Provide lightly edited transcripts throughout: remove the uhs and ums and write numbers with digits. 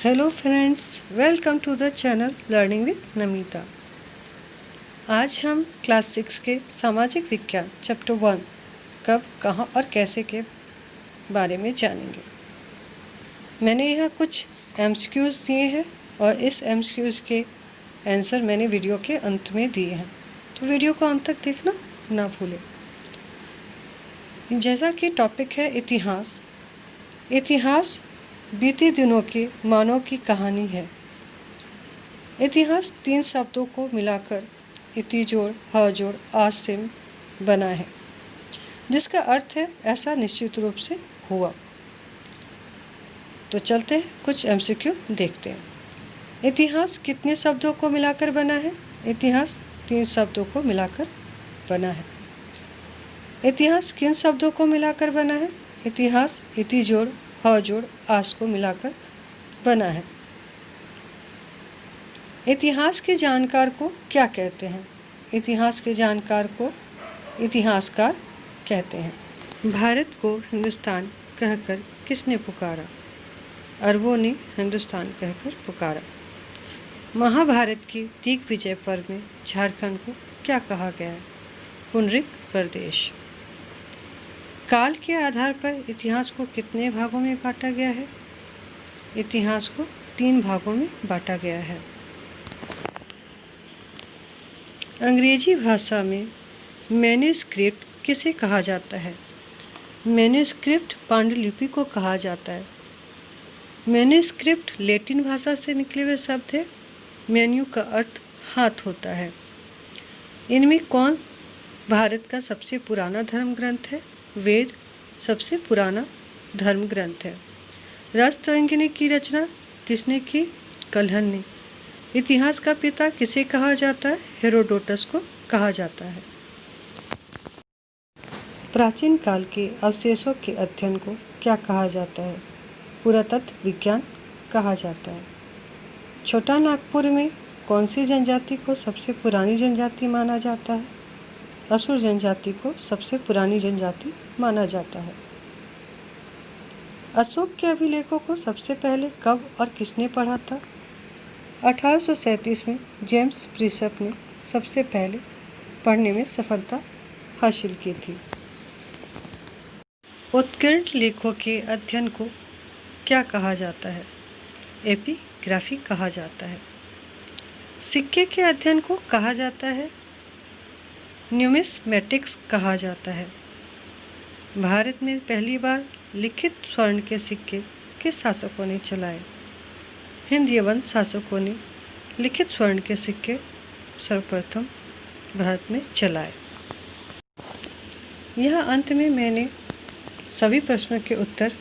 Hello friends, welcome to the channel learning with Namita. आज हम class 6 के सामाजिक विज्ञान चैप्टर 1 कब, कहाँ और कैसे के बारे में जानेंगे। मैंने यहाँ कुछ एमसीक्यूज़ दिए हैं और इस एमसीक्यूज़ के आंसर मैंने वीडियो के अंत में दिए हैं, तो वीडियो को अंत तक देखना ना भूलें। जैसा कि टॉपिक है इतिहास। इतिहास बीते दिनों के मानव की कहानी है। इतिहास 3 शब्दों को मिलाकर इति जोड़ ह जोड़ आस से बना है, जिसका अर्थ है ऐसा निश्चित रूप से हुआ। तो चलते हैं कुछ एमसीक्यू देखते हैं। इतिहास कितने शब्दों को मिलाकर बना है? इतिहास 3 शब्दों को मिलाकर बना है। इतिहास किन शब्दों को मिलाकर बना है? इतिहास इति जोड़ ह जोड़ आस को मिलाकर बना है। इतिहास के जानकार को क्या कहते हैं? इतिहास के जानकार को इतिहासकार कहते हैं। भारत को हिंदुस्तान कहकर किसने पुकारा? अरबों ने हिंदुस्तान कहकर पुकारा। महाभारत के दिग्विजय पर्व में झारखंड को क्या कहा गया है? पुंडरीक प्रदेश। काल के आधार पर इतिहास को कितने भागों में बांटा गया है? इतिहास को 3 भागों में बांटा गया है। अंग्रेजी भाषा में मैन्युस्क्रिप्ट किसे कहा जाता है? मैन्युस्क्रिप्ट पांडुलिपि को कहा जाता है। मैन्युस्क्रिप्ट लैटिन भाषा से निकले हुए शब्द है। मैन्यू का अर्थ हाथ होता है। इनमें कौन भारत का सबसे पुराना धर्म ग्रंथ है? वेद सबसे पुराना धर्म ग्रंथ है। राष्ट्रंगिनी की रचना किसने की? कल्हण ने। इतिहास का पिता किसे कहा जाता है? हेरोडोटस को कहा जाता है। प्राचीन काल के अवशेषों के अध्ययन को क्या कहा जाता है? पुरातत्व विज्ञान कहा जाता है। छोटा नागपुर में कौन सी जनजाति को सबसे पुरानी जनजाति माना जाता है? असुर जनजाति को सबसे पुरानी जनजाति माना जाता है। अशोक के अभिलेखों को सबसे पहले कब और किसने पढ़ा था? 1837 में जेम्स प्रिसप ने सबसे पहले पढ़ने में सफलता हासिल की थी। उत्कीर्ण लेखों के अध्ययन को क्या कहा जाता है? एपिग्राफी कहा जाता है। सिक्के के अध्ययन को कहा जाता है न्यूमिस्मेटिक्स कहा जाता है। भारत में पहली बार लिखित स्वर्ण के सिक्के किस शासकों ने चलाए? हिंद यवन शासकों ने लिखित स्वर्ण के सिक्के सर्वप्रथम भारत में चलाए। यह अंत में मैंने सभी प्रश्नों के उत्तर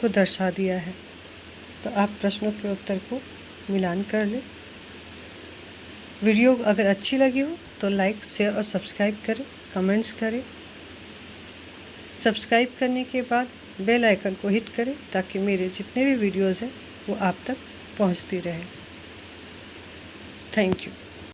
को दर्शा दिया है, तो आप प्रश्नों के उत्तर को मिलान कर लें। वीडियो अगर अच्छी लगी हो तो लाइक, शेयर और सब्सक्राइब करें, कमेंट्स करें। सब्सक्राइब करने के बाद बेल आइकन को हिट करें ताकि मेरे जितने भी वीडियोज़ हैं वो आप तक पहुंचती रहे। Thank you.